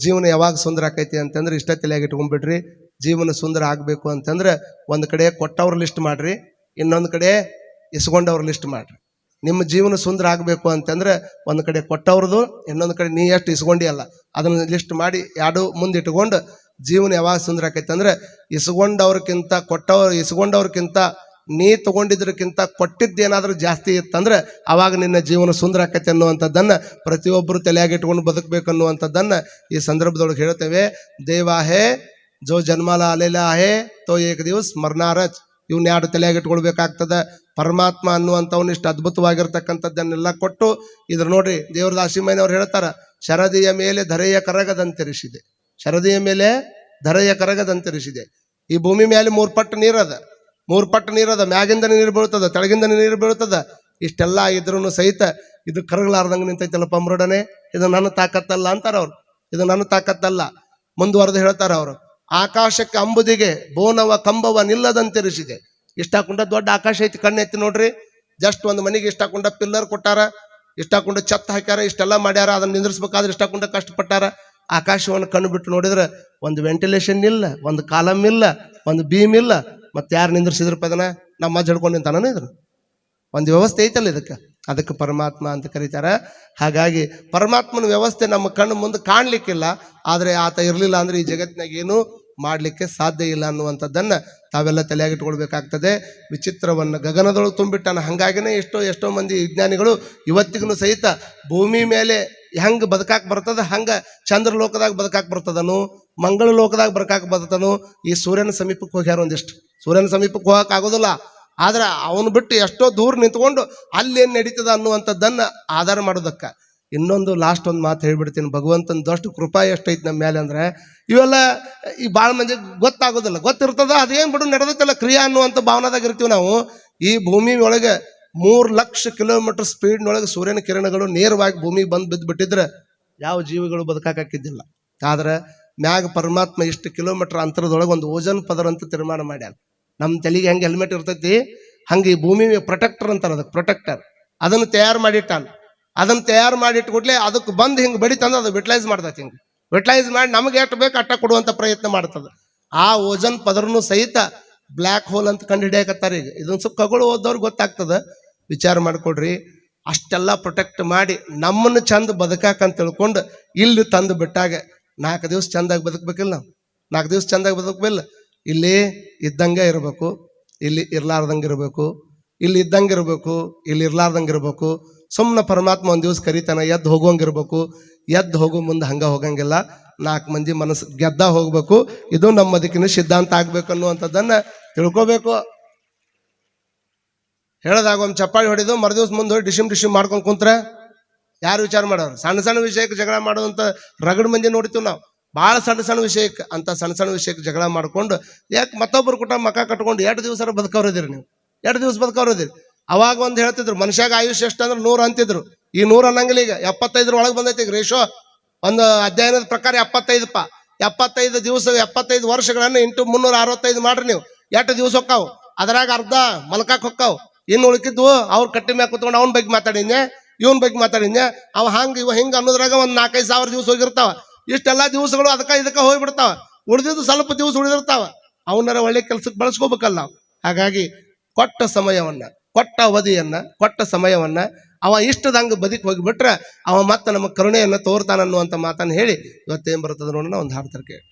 ಜೀವನ ಯಾವಾಗ ಸುಂದರ ಆಕೈತಿ ಅಂತಂದ್ರೆ ಇಷ್ಟ ತಲೆಯಾಗಿ ಇಟ್ಕೊಂಡ್ಬಿಡ್ರಿ. ಜೀವನ ಸುಂದರ ಆಗಬೇಕು ಅಂತಂದ್ರೆ ಒಂದು ಕಡೆ ಕೊಟ್ಟವ್ರ ಲಿಸ್ಟ್ ಮಾಡ್ರಿ, ಇನ್ನೊಂದು ಕಡೆ ಇಸ್ಕೊಂಡವ್ರ ಲಿಸ್ಟ್ ಮಾಡ್ರಿ. ನಿಮ್ಮ ಜೀವನ ಸುಂದರ ಆಗಬೇಕು ಅಂತಂದ್ರೆ ಒಂದು ಕಡೆ ಕೊಟ್ಟವ್ರದ್ದು, ಇನ್ನೊಂದು ಕಡೆ ನೀ ಎಷ್ಟು ಇಸ್ಕೊಂಡಿ ಅಲ್ಲ ಅದನ್ನು ಲಿಸ್ಟ್ ಮಾಡಿ ಎರಡು ಮುಂದೆ ಇಟ್ಕೊಂಡು ಜೀವನ ಯಾವಾಗ ಸುಂದರ ಆಕೈತಿ ಅಂದ್ರೆ ಇಸ್ಕೊಂಡವ್ರಕ್ಕಿಂತ ನೀ ತಗೊಂಡಿದ್ರಕ್ಕಿಂತ ಕೊಟ್ಟಿದ್ದೇನಾದ್ರೂ ಜಾಸ್ತಿ ಇತ್ತಂದ್ರೆ ಅವಾಗ ನಿನ್ನ ಜೀವನ ಸುಂದರ ಆಕೈತೆ ಅನ್ನುವಂಥದ್ದನ್ನು ಪ್ರತಿಯೊಬ್ಬರು ತಲೆಯಾಗಿಟ್ಕೊಂಡು ಬದುಕಬೇಕು ಅನ್ನುವಂಥದ್ದನ್ನು ಈ ಸಂದರ್ಭದೊಳಗೆ ಹೇಳ್ತೇವೆ. ದೇವಾ ಹೇ ಜೋ ಜನ್ಮಾಲ ಅಲೆಲ ಹೇ ತೋ ಏಕ ದಿವಸ ಮರ್ನಾರಚ್. ಇವನ್ನ ಎರಡು ತಲೆಯಾಗಿಟ್ಕೊಳ್ಬೇಕಾಗ್ತದೆ. ಪರಮಾತ್ಮ ಅನ್ನುವಂಥವ್ನು ಇಷ್ಟು ಅದ್ಭುತವಾಗಿರ್ತಕ್ಕಂಥದ್ದನ್ನೆಲ್ಲ ಕೊಟ್ಟು ಇದ್ರ ನೋಡ್ರಿ, ದೇವ್ರ ದಾಸಿಮಯ್ಯನವ್ರು ಹೇಳ್ತಾರ, ಶರದಿಯ ಮೇಲೆ ಧರೆಯ ಕರಗದಂತಿರಿಸಿದೆ. ಶರದಿಯ ಮೇಲೆ ಧರೆಯ ಕರಗದಂತಿರಿಸಿದೆ. ಈ ಭೂಮಿ ಮೇಲೆ 3 ಪಟ್ಟು ನೀರದ, ಮ್ಯಾಗಿಂದ ನೀರು ಬೀಳ್ತದ, ತೆಳಗಿಂದ ನೀರು ಬೀಳ್ತದ. ಇಷ್ಟೆಲ್ಲ ಇದ್ರೂ ಸಹಿತ ಇದು ಕರಗಲಾರ್ದಂಗೆ ನಿಂತೈತಲ್ಲಪ್ಪ ಮರುಡನೆ, ಇದು ನನ್ನ ತಾಕತ್ತಲ್ಲ ಅಂತಾರ ಅವ್ರು. ಇದು ನನ್ನ ತಾಕತ್ತಲ್ಲ. ಮುಂದುವರೆದು ಹೇಳ್ತಾರ ಅವರು, ಆಕಾಶಕ್ಕೆ ಅಂಬುದಿಗೆ ಬೋನವ ಕಂಬವ ನಿಲ್ಲದಂತಿರಿಸಿದೆ. ಇಷ್ಟಾಕೊಂಡ ದೊಡ್ಡ ಆಕಾಶ ಐತಿ, ಕಣ್ಣೆತ್ತಿ ನೋಡ್ರಿ. ಜಸ್ಟ್ ಒಂದು ಮನೆಗೆ ಇಷ್ಟಾಕೊಂಡ ಪಿಲ್ಲರ್ ಕೊಟ್ಟಾರ, ಇಷ್ಟಾಕೊಂಡ ಛತ್ ಹಾಕ್ಯಾರ, ಇಷ್ಟೆಲ್ಲ ಮಾಡ್ಯಾರ. ಅದನ್ನ ನಿಂದ್ರಿಸ್ಬೇಕಾದ್ರೆ ಇಷ್ಟಾಕೊಂಡ ಕಷ್ಟಪಟ್ಟಾರ. ಆಕಾಶವನ್ನು ಕಣ್ಣು ಬಿಟ್ಟು ನೋಡಿದ್ರೆ ಒಂದು ವೆಂಟಿಲೇಷನ್ ಇಲ್ಲ, ಒಂದು ಕಾಲಮ್ ಇಲ್ಲ, ಒಂದು ಬೀಮ್ ಇಲ್ಲ. ಮತ್ತೆ ಯಾರು ನಿಂದ್ರಿಸಿದ್ರಪ್ಪ ಅದನ್ನ? ನಮ್ಮ ಅಜ್ಜ ಹಿಡ್ಕೊಂಡು ನಿಂತಾನ. ಇದ್ರ ಒಂದು ವ್ಯವಸ್ಥೆ ಐತಲ್ಲ ಅದಕ್ಕೆ ಪರಮಾತ್ಮ ಅಂತ ಕರೀತಾರ. ಹಾಗಾಗಿ ಪರಮಾತ್ಮನ ವ್ಯವಸ್ಥೆ ನಮ್ಮ ಕಣ್ಣು ಮುಂದೆ ಕಾಣ್ಲಿಕ್ಕಿಲ್ಲ. ಆದರೆ ಆತ ಇರಲಿಲ್ಲ ಅಂದ್ರೆ ಈ ಜಗತ್ತಿನಾಗ ಏನೂ ಮಾಡಲಿಕ್ಕೆ ಸಾಧ್ಯ ಇಲ್ಲ ಅನ್ನುವಂಥದ್ದನ್ನ ತಾವೆಲ್ಲ ತಲೆಯಾಗಿಟ್ಕೊಳ್ಬೇಕಾಗ್ತದೆ. ವಿಚಿತ್ರವನ್ನು ಗಗನದೊಳಗೆ ತುಂಬಿಟ್ಟಾನ. ಹಾಗಾಗಿನೇ ಎಷ್ಟೋ ಮಂದಿ ವಿಜ್ಞಾನಿಗಳು ಇವತ್ತಿಗೂ ಸಹಿತ ಭೂಮಿ ಮೇಲೆ ಹೆಂಗೆ ಬದುಕಾಕ್ ಬರ್ತದ ಹಂಗೆ ಚಂದ್ರ ಲೋಕದಾಗ ಬದುಕಾಕ್ ಬರ್ತದನು, ಮಂಗಳ ಲೋಕದಾಗ ಬದುಕಾಕ್ ಬರ್ತದನು. ಈ ಸೂರ್ಯನ ಸಮೀಪಕ್ಕೆ ಹೋಗ್ಯಾರ. ಒಂದಿಷ್ಟು ಸೂರ್ಯನ ಸಮೀಪಕ್ಕೆ ಹೋಗಕ್ಕೆ ಆಗೋದಿಲ್ಲ. ಆದ್ರೆ ಅವನು ಬಿಟ್ಟು ಎಷ್ಟೋ ದೂರ ನಿಂತ್ಕೊಂಡು ಅಲ್ಲೇನು ನಡೀತದ ಅನ್ನುವಂಥದ್ದನ್ನ ಆಧಾರ ಮಾಡೋದಕ್ಕೆ. ಇನ್ನೊಂದು ಲಾಸ್ಟ್ ಒಂದು ಮಾತು ಹೇಳ್ಬಿಡ್ತೀನಿ. ಭಗವಂತನದಷ್ಟು ಕೃಪಾ ಎಷ್ಟೈತಿ ನಮ್ಮ ಮೇಲೆ ಅಂದ್ರೆ ಇವೆಲ್ಲ ಈ ಭಾಳ ಮಂದಿ ಗೊತ್ತಾಗೋದಿಲ್ಲ. ಗೊತ್ತಿರ್ತದ ಅದೇನು ಬಿಡು ನಡೆದೈತಲ್ಲ ಕ್ರಿಯಾ ಅನ್ನುವಂಥ ಭಾವನಾದಾಗ ಇರ್ತೀವಿ ನಾವು. ಈ ಭೂಮಿ ಒಳಗೆ 3 ಲಕ್ಷ ಕಿಲೋಮೀಟರ್ ಸ್ಪೀಡ್ನೊಳಗೆ ಸೂರ್ಯನ ಕಿರಣಗಳು ನೇರವಾಗಿ ಭೂಮಿಗೆ ಬಂದು ಬಿದ್ದು ಬಿಟ್ಟಿದ್ರೆ ಯಾವ ಜೀವಿಗಳು ಬದುಕಾಕಿದ್ದಿಲ್ಲ. ಆದ್ರೆ ಮ್ಯಾಗ ಪರಮಾತ್ಮ ಇಷ್ಟು ಕಿಲೋಮೀಟರ್ ಅಂತರದೊಳಗೆ ಒಂದು ಓಜನ್ ಪದರ ಅಂತ ತೀರ್ಮಾನ ಮಾಡ್ಯಾನ. ನಮ್ಮ ತಲೆಗೆ ಹೆಂಗೆ ಹೆಲ್ಮೆಟ್ ಇರ್ತೈತಿ ಹಂಗೆ ಈ ಭೂಮಿ ಪ್ರೊಟೆಕ್ಟರ್ ಅಂತಾರೆ, ಅದಕ್ಕೆ ಪ್ರೊಟೆಕ್ಟರ್. ಅದನ್ನು ತಯಾರು ಮಾಡಿಟ್ಟಾನ. ಅದನ್ನು ತಯಾರು ಮಾಡಿಟ್ಕೊಡ್ಲೆ ಅದಕ್ಕೆ ಬಂದು ಹಿಂಗೆ ಬಡಿತಂದ್ರೆ ಅದು ಯುಟಿಲೈಸ್ ಮಾಡ್ತೈತಿ. ಹಿಂಗೆ ಯುಟಿಲೈಸ್ ಮಾಡಿ ನಮಗೆ ಎಷ್ಟು ಬೇಕು ಅಟ್ಟ ಕೊಡುವಂಥ ಪ್ರಯತ್ನ ಮಾಡ್ತದೆ. ಆ ಓಜನ್ ಪದರನು ಸಹಿತ ಬ್ಲ್ಯಾಕ್ ಹೋಲ್ ಅಂತ ಕಂಡು ಹಿಡಿಯಕತ್ತಾರ. ಈಗ ಇದೊಂದು ಸ್ವಲ್ಪ ಖಗೋಳ ಓದೋರ್ಗೆ ಗೊತ್ತಾಗ್ತದೆ. ವಿಚಾರ ಮಾಡ್ಕೊಡ್ರಿ. ಅಷ್ಟೆಲ್ಲ ಪ್ರೊಟೆಕ್ಟ್ ಮಾಡಿ ನಮ್ಮನ್ನು ಚಂದ ಬದುಕಾಕಂತ ತಿಳ್ಕೊಂಡು ಇಲ್ಲಿ ತಂದು ಬಿಟ್ಟಾಗ 4 ದಿವಸ ಚಂದಾಗಿ ಬದುಕಬೇಕಿಲ್ಲ ನಾವು. 4 ದಿವಸ ಚಂದಾಗಿ ಬದುಕಬೇಕಿಲ್ಲ. ಇಲ್ಲಿ ಇದ್ದಂಗೆ ಇರಬೇಕು, ಇಲ್ಲಿ ಇರ್ಲಾರ್ದಂಗೆ ಇರಬೇಕು, ಇಲ್ಲಿ ಇದ್ದಂಗೆ ಇರಬೇಕು, ಇಲ್ಲಿ ಇರ್ಲಾರ್ದಂಗೆ ಇರಬೇಕು. ಸುಮ್ಮನೆ ಪರಮಾತ್ಮ ಒಂದು ದಿವಸ ಕರಿತಾನ, ಎದ್ದು ಹೋಗೋಂಗಿರ್ಬೇಕು. ಎದ್ದು ಹೋಗೋ ಮುಂದೆ ಹಂಗೆ ಹೋಗಂಗಿಲ್ಲ. 4 ಮಂದಿ ಮನಸ್ಸು ಗೆದ್ದ ಹೋಗ್ಬೇಕು. ಇದು ನಮ್ಮ ಬದುಕಿನ ಸಿದ್ಧಾಂತ ಆಗ್ಬೇಕು ಅನ್ನುವಂಥದ್ದನ್ನು ತಿಳ್ಕೋಬೇಕು. ಹೇಳದಾಗ ಒಂದು ಚಪ್ಪಾಳಿ ಹೊಡೆದು ಮರುದಿವ್ಸ ಮುಂದೆ ಹೋಗಿ ಡಿಶಿಮ್ ಮಾಡ್ಕೊಂಡು ಕುಂತ್ರೆ ಯಾರು ವಿಚಾರ ಮಾಡೋರು? ಸಣ್ಣ ವಿಷಯಕ್ಕೆ ಜಗಳ ಮಾಡೋದಂತ ರಗಡ್ ಮಂದಿ ನೋಡ್ತೀವಿ ನಾವು. ಭಾಳ ಸಣ್ಣ ವಿಷಯಕ್ಕೆ ಅಂತ ಸಣ್ಣ ವಿಷಯಕ್ಕೆ ಜಗಳ ಮಾಡ್ಕೊಂಡು ಯಾಕೆ ಮತ್ತೊಬ್ಬರು ಕುಟುಂಬ ಮಕ್ಕ ಕಟ್ಕೊಂಡು 2 ದಿವಸ ಬದುಕವ್ರದಿರಿ ನೀವು. 2 ದಿವಸ ಬದುಕವ್ರದಿರಿ. ಅವಾಗ ಒಂದು ಹೇಳ್ತಿದ್ರು ಮನುಷ್ಯಾಗ ಆಯುಷ್ಯ ಎಷ್ಟು ಅಂದ್ರೆ 100 ಅಂತಿದ್ರು. ಈ 100 ಅನ್ನಂಗಿಲ್ಲ. ಈಗ 75 ಒಳಗೆ ಬಂದೈತಿ. ಈಗ ರೇಷೋ ಒಂದು ಅಧ್ಯಯನದ ಪ್ರಕಾರ 75. 75 ದಿವಸ 75 ವರ್ಷಗಳನ್ನ ಇಂಟು 365 ಮಾಡ್ರಿ ನೀವು. ಎಷ್ಟು ದಿವಸ ಹೊಕ್ಕಾವು? ಅದ್ರಾಗ ಅರ್ಧ ಮಲ್ಕಾಕ್ ಹೊಕ್ಕಾವು. ಇನ್ನು ಉಳ್ಕಿದ್ವು ಅವ್ರ ಕಟ್ಟಿ ಮ್ಯಾಗ ಕುತ್ಕೊಂಡು ಅವನ ಬಗ್ಗೆ ಮಾತಾಡಿದ್ನೆ, ಇವನ್ ಬಗ್ಗೆ ಮಾತಾಡಿದ್ನೆ, ಅವ ಹಂಗ ಇವ ಹಿಂಗ ಅನ್ನೋದ್ರಾಗ ಒಂದ್ 4-5 ಸಾವಿರ ದಿವಸ ಹೋಗಿರ್ತಾವ. ಇಷ್ಟೆಲ್ಲಾ ದಿವಸಗಳು ಇದಕ್ಕ ಹೋಗ್ಬಿಡ್ತಾವ. ಉಳಿದಿದ್ದು ಸ್ವಲ್ಪ ದಿವಸ ಉಳಿದಿರ್ತಾವ. ಅವನರ ಒಳ್ಳೆ ಕೆಲ್ಸಕ್ಕೆ ಬಳಸ್ಕೋಬೇಕಲ್ಲ ನಾವು. ಹಾಗಾಗಿ ಕೊಟ್ಟ ಸಮಯವನ್ನ, ಕೊಟ್ಟ ಅವಧಿಯನ್ನ, ಕೊಟ್ಟ ಸಮಯವನ್ನ ಅವ ಇಷ್ಟದಂಗ ಬದುಕಿ ಹೋಗಿಬಿಟ್ರೆ ಅವ ಮತ್ತೆ ನಮ್ಮ ಕರುಣೆಯನ್ನ ತೋರ್ತಾನನ್ನುವಂತ ಮಾತನ್ನು ಹೇಳಿ ಇವತ್ತೇನ್ ಬರ್ತದ ನೋಡೋಣ, ಒಂದು ಹಾಡ್ತಾರೆ ಕೇಳಿ.